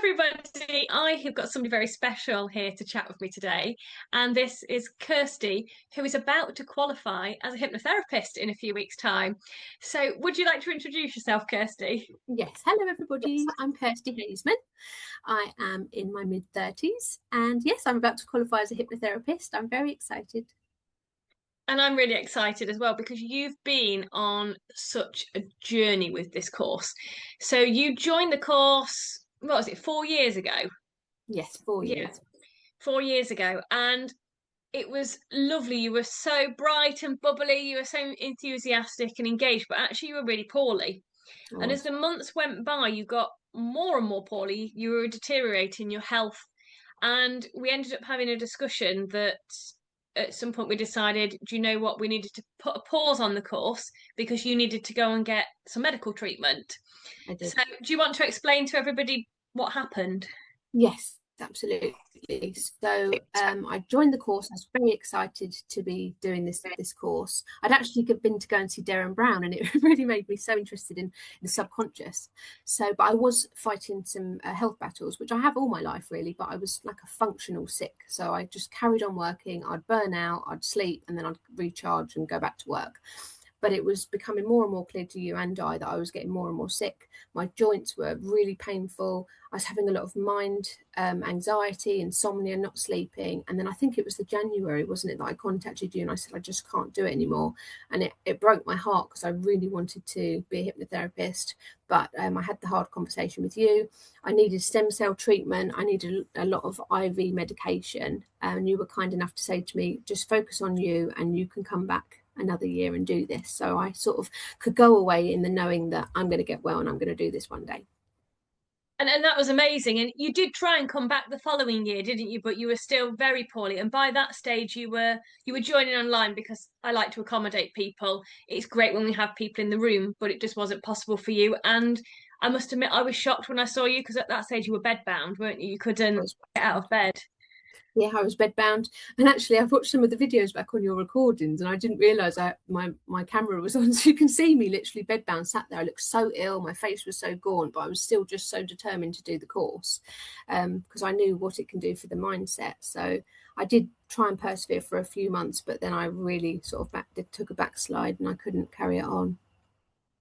everybody. I have got somebody very special here to chat with me today, and this is Kirstie, who is about to qualify as a hypnotherapist in a few weeks' time. So, would you like to introduce yourself, Kirstie? Yes, hello everybody. I'm Kirstie Haysman. I am in my mid-30s, and yes, I'm about to qualify as a hypnotherapist. I'm very excited. And I'm really excited as well because you've been on such a journey with this course. So, you joined the course, what was it, 4 years ago? Yes, 4 Yeah, years. 4 years ago. And it was lovely. You were so bright and bubbly. You were so enthusiastic and engaged, but actually, you were really poorly. I And as was. the months went by, you got more and more poorly. You were deteriorating your health. And we ended up having a discussion that at some point we decided, do you know what? We needed to put a pause on the course because you needed to go and get some medical treatment. I did. So, do you want to explain to everybody what happened? Yes, absolutely. So I joined the course. I was very excited to be doing this course. I'd actually been to go and see Darren Brown, and it really made me so interested in the subconscious. So, but I was fighting some health battles, which I have all my life really. But I was like a functional sick, so I just carried on working. I'd burn out, I'd sleep, and then I'd recharge and go back to work. But it was becoming more and more clear to you and I that I was getting more and more sick. My joints were really painful. I was having a lot of mind anxiety, insomnia, not sleeping. And then I think it was the January, wasn't it, that I contacted you and I said, I just can't do it anymore. And it broke my heart because I really wanted to be a hypnotherapist. But I had the hard conversation with you. I needed stem cell treatment. I needed a lot of IV medication. And you were kind enough to say to me, just focus on you and you can come back another year and do this. So I sort of could go away in the knowing that I'm going to get well and I'm going to do this one day. And that was amazing. And you did try and come back the following year, didn't you? But you were still very poorly. And by that stage, you were joining online because I like to accommodate people. It's great when we have people in the room, but it just wasn't possible for you. And I must admit, I was shocked when I saw you because at that stage you were bedbound, weren't you? You I couldn't was get out of bed. Yeah, I was bedbound, and actually I've watched some of the videos back on your recordings and I didn't realize my camera was on, so you can see me literally bedbound sat there. I looked so ill, my face was so gaunt, but I was still just so determined to do the course because I knew what it can do for the mindset. So I did try and persevere for a few months, but then I really sort of took a backslide and I couldn't carry it on.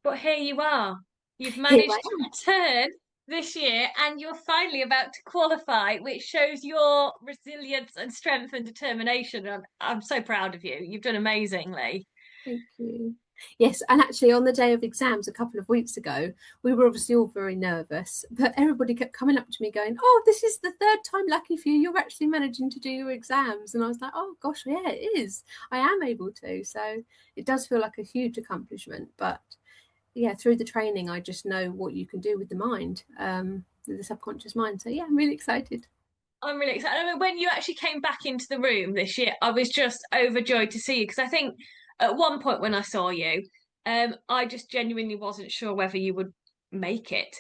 But here you are. You've Here I managed to am. return this year and you're finally about to qualify, which shows your resilience and strength and determination. I'm so proud of you. You've done amazingly. Thank you. Yes, and actually on the day of exams a couple of weeks ago, we were obviously all very nervous, but everybody kept coming up to me going, oh, this is the third time lucky for you. You're actually managing to do your exams. And I was like, oh, gosh, yeah, it is. I am able to. So it does feel like a huge accomplishment. But yeah, through the training, I just know what you can do with the mind, with the subconscious mind. So yeah, I'm really excited. I'm really excited. I mean, when you actually came back into the room this year, I was just overjoyed to see you because I think at one point when I saw you, I just genuinely wasn't sure whether you would make it.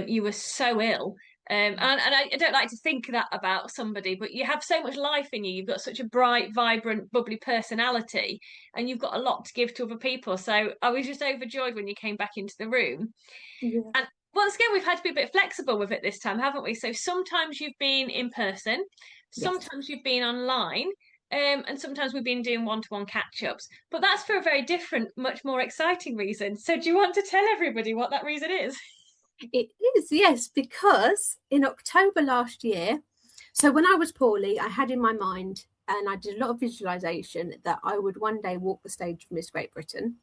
You were so ill. And I don't like to think that about somebody, but you have so much life in you. You've got such a bright, vibrant, bubbly personality, and you've got a lot to give to other people. So I was just overjoyed when you came back into the room. Yeah. And once again, we've had to be a bit flexible with it this time, haven't we? So sometimes you've been in person, Yes. sometimes you've been online, and sometimes we've been doing one-to-one catch-ups. But that's for a very different, much more exciting reason. So do you want to tell everybody what that reason is? It is, yes, because in October last year, so when I was poorly, I had in my mind, and I did a lot of visualization, that I would one day walk the stage of Miss Great Britain.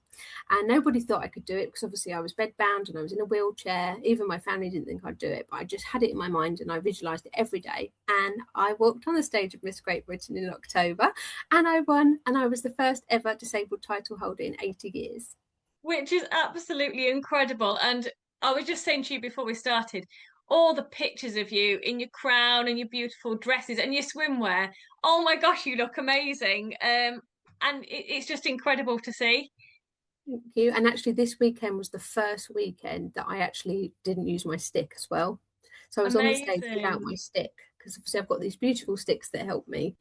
And nobody thought I could do it because obviously I was bedbound and I was in a wheelchair. Even my family didn't think I'd do it, but I just had it in my mind and I visualized it every day. And I walked on the stage of Miss Great Britain in October and I won. And I was the first ever disabled title holder in 80 years. Which is absolutely incredible. And I was just saying to you before we started, all the pictures of you in your crown and your beautiful dresses and your swimwear. Oh my gosh, you look amazing. And it's just incredible to see. Thank you. And actually, this weekend was the first weekend that I actually didn't use my stick as well. So I was on the stage without Amazing. my stick because obviously I've got these beautiful sticks that help me.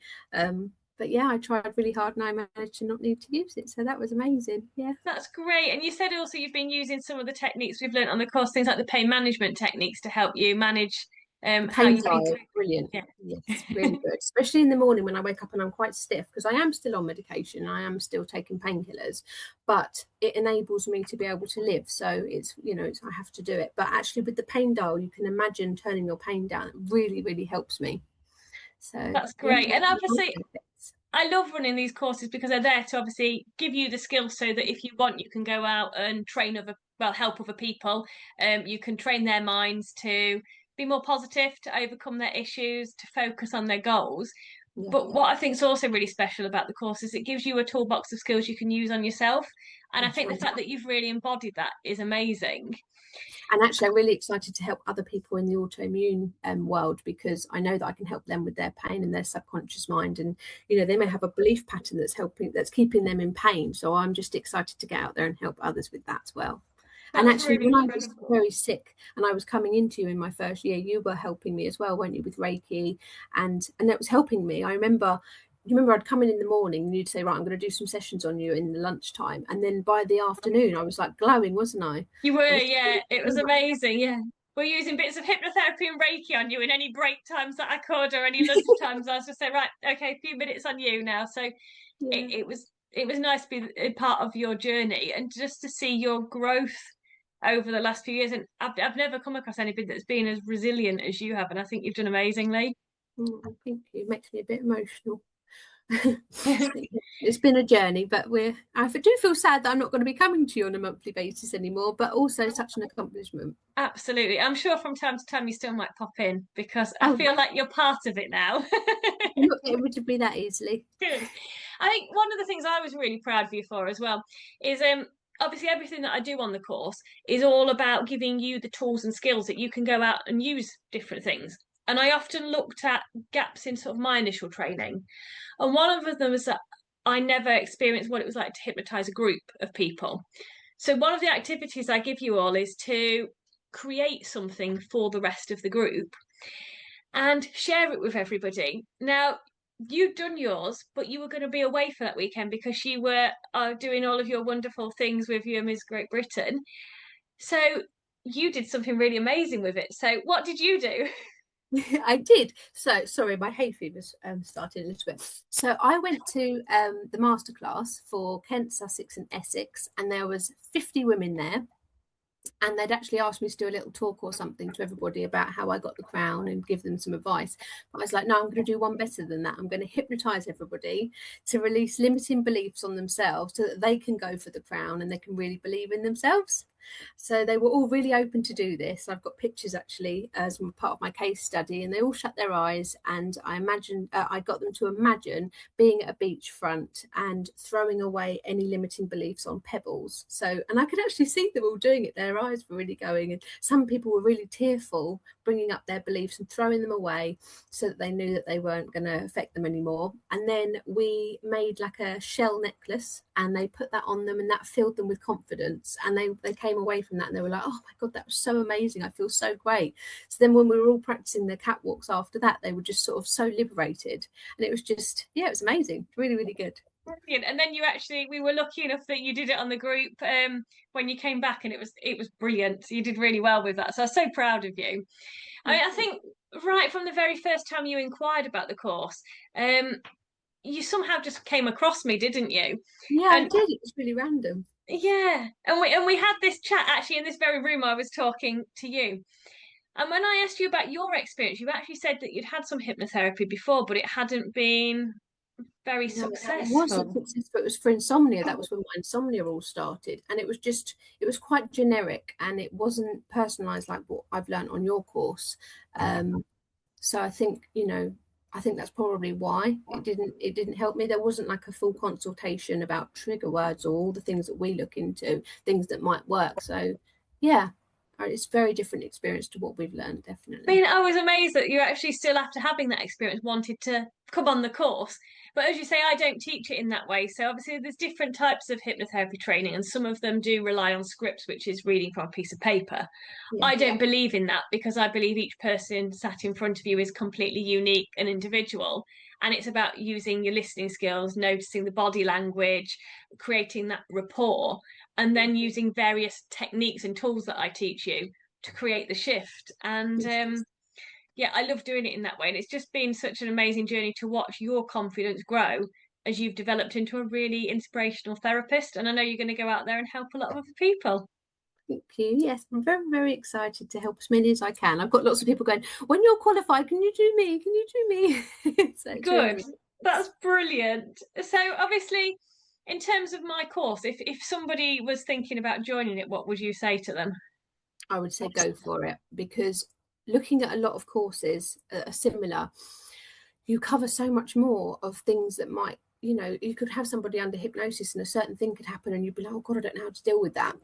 But yeah, I tried really hard and I managed to not need to use it. So that was amazing. Yeah. That's great. And you said also you've been using some of the techniques we've learned on the course, things like the pain management techniques to help you manage how Pain you've been diet, through. brilliant. Yeah. Yes, really good. Especially in the morning when I wake up and I'm quite stiff, because I am still on medication. I am still taking painkillers, but it enables me to be able to live. So it's, I have to do it. But actually with the pain dial, you can imagine turning your pain down. It really, really helps me. So That's yeah, great. And obviously, benefits. I love running these courses because they're there to obviously give you the skills so that if you want, you can go out and train help other people. You can train their minds to be more positive, to overcome their issues, to focus on their goals. Yeah, But what I think is also really special about the course is it gives you a toolbox of skills you can use on yourself. And I that's think the right. fact that you've really embodied that is amazing. And actually, I'm really excited to help other people in the autoimmune world, because I know that I can help them with their pain and their subconscious mind. And, they may have a belief pattern that's keeping them in pain. So I'm just excited to get out there and help others with that as well. And That's actually, really when I was incredible. very sick and I was coming into you in my first year, you were helping me as well, weren't you, with Reiki? And that was helping me. I remember, you remember I'd come in the morning and you'd say, right, I'm going to do some sessions on you in the lunchtime. And then by the afternoon, I was like glowing, wasn't I? You were, I was yeah. It was amazing, yeah. We're using bits of hypnotherapy and Reiki on you in any break times that I could or any lunch times. I was just saying, right, okay, a few minutes on you now. So yeah. it was nice to be a part of your journey and just to see your growth over the last few years. And I've never come across anybody that's been as resilient as you have, and I think you've done amazingly. Oh, thank you. It makes me a bit emotional. It's been a journey, but I do feel sad that I'm not going to be coming to you on a monthly basis anymore, but also such an accomplishment. Absolutely. I'm sure from time to time you still might pop in because I Oh, feel like you're part of it now. you're not getting rid of me that easily. Good. I think one of the things I was really proud of you for as well is obviously everything that I do on the course is all about giving you the tools and skills that you can go out and use different things. And I often looked at gaps in sort of my initial training. And one of them was that I never experienced what it was like to hypnotize a group of people. So one of the activities I give you all is to create something for the rest of the group and share it with everybody. Now, you'd done yours, but you were going to be away for that weekend because you were doing all of your wonderful things with your Miss Great Britain. So you did something really amazing with it. So what did you do? I did. So sorry, my hay fever's started a little bit. So I went to the masterclass for Kent, Sussex, and Essex, and there was 50 women there. And they'd actually asked me to do a little talk or something to everybody about how I got the crown and give them some advice. But I was like, no, I'm going to do one better than that. I'm going to hypnotize everybody to release limiting beliefs on themselves so that they can go for the crown and they can really believe in themselves. So they were all really open to do this. I've got pictures actually as part of my case study, and they all shut their eyes. And I got them to imagine being at a beachfront and throwing away any limiting beliefs on pebbles. So, and I could actually see them all doing it. Their eyes were really going, and some people were really tearful, bringing up their beliefs and throwing them away so that they knew that they weren't going to affect them anymore. And then we made like a shell necklace and they put that on them, and that filled them with confidence. And they came away from that and they were like, oh my God, that was so amazing. I feel so great. So then when we were all practicing the catwalks after that, they were just sort of so liberated. And it was just, yeah, it was amazing. Really, really good. Brilliant. And then we were lucky enough that you did it on the group when you came back, and it was brilliant. You did really well with that. So I was so proud of you. I think right from the very first time you inquired about the course, you somehow just came across me, didn't you? Yeah, I And did. It was really random. yeah, and we had this chat actually in this very room I was talking to you. And when I asked you about your experience, you actually said that you'd had some hypnotherapy before, but it hadn't been very No, it wasn't successful. successful. It was for insomnia. That was when my insomnia all started. And it was quite generic and it wasn't personalized like what I've learned on your course. So I think, I think that's probably why it didn't help me. There wasn't like a full consultation about trigger words or all the things that we look into, things that might work. So yeah, it's a very different experience to what we've learned, I definitely. mean, I was amazed that you actually still, after having that experience, wanted to come on the course. But as you say, I don't teach it in that way. So obviously, there's different types of hypnotherapy training, and some of them do rely on scripts, which is reading from a piece of paper. Yeah. I don't believe in that because I believe each person sat in front of you is completely unique and individual. And it's about using your listening skills, noticing the body language, creating that rapport, and then using various techniques and tools that I teach you to create the shift. And Yes. yeah, I love doing it in that way. And it's just been such an amazing journey to watch your confidence grow as you've developed into a really inspirational therapist. And I know you're going to go out there and help a lot of other people. Thank you. Yes, I'm very, very excited to help as many as I can. I've got lots of people going, when you're qualified, can you do me? Can you do me? So it's really, Good. really That's nice. brilliant. So obviously, in terms of my course, if somebody was thinking about joining it, what would you say to them? I would say go for it, because looking at a lot of courses that are similar, you cover so much more of things that might, you could have somebody under hypnosis and a certain thing could happen and you'd be like, oh God, I don't know how to deal with that.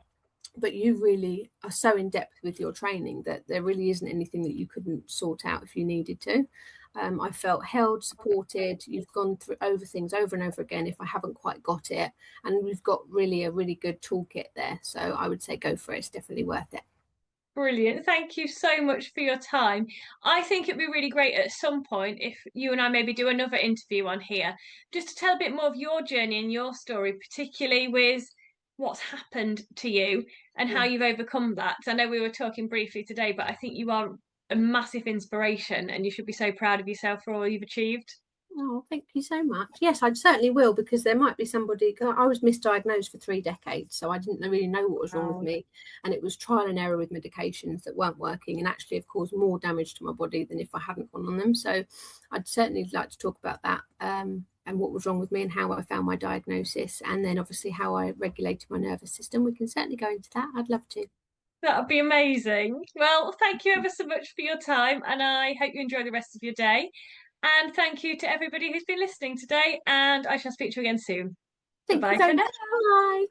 But you really are so in depth with your training that there really isn't anything that you couldn't sort out if you needed to. I felt held, supported. You've gone through over things over and over again if I haven't quite got it. And we've got really a really good toolkit there. So I would say go for it. It's definitely worth it. Brilliant. Thank you so much for your time. I think it'd be really great at some point if you and I maybe do another interview on here, just to tell a bit more of your journey and your story, particularly with what's happened to you and how Yeah. you've overcome that. I know we were talking briefly today, but I think you are a massive inspiration and you should be so proud of yourself for all you've achieved. Oh, thank you so much. Yes, I certainly will, because there might be somebody. 'Cause I was misdiagnosed for 3 decades, so I didn't really know what was wrong with Wow. me, and it was trial and error with medications that weren't working, and actually have caused more damage to my body than if I hadn't gone on them. So, I'd certainly like to talk about that, and what was wrong with me, and how I found my diagnosis, and then obviously how I regulated my nervous system. We can certainly go into that. I'd love to. That would be amazing. Well, thank you ever so much for your time, and I hope you enjoy the rest of your day. And thank you to everybody who's been listening today, and I shall speak to you again soon. Bye Thank you bye very for now. much. Bye.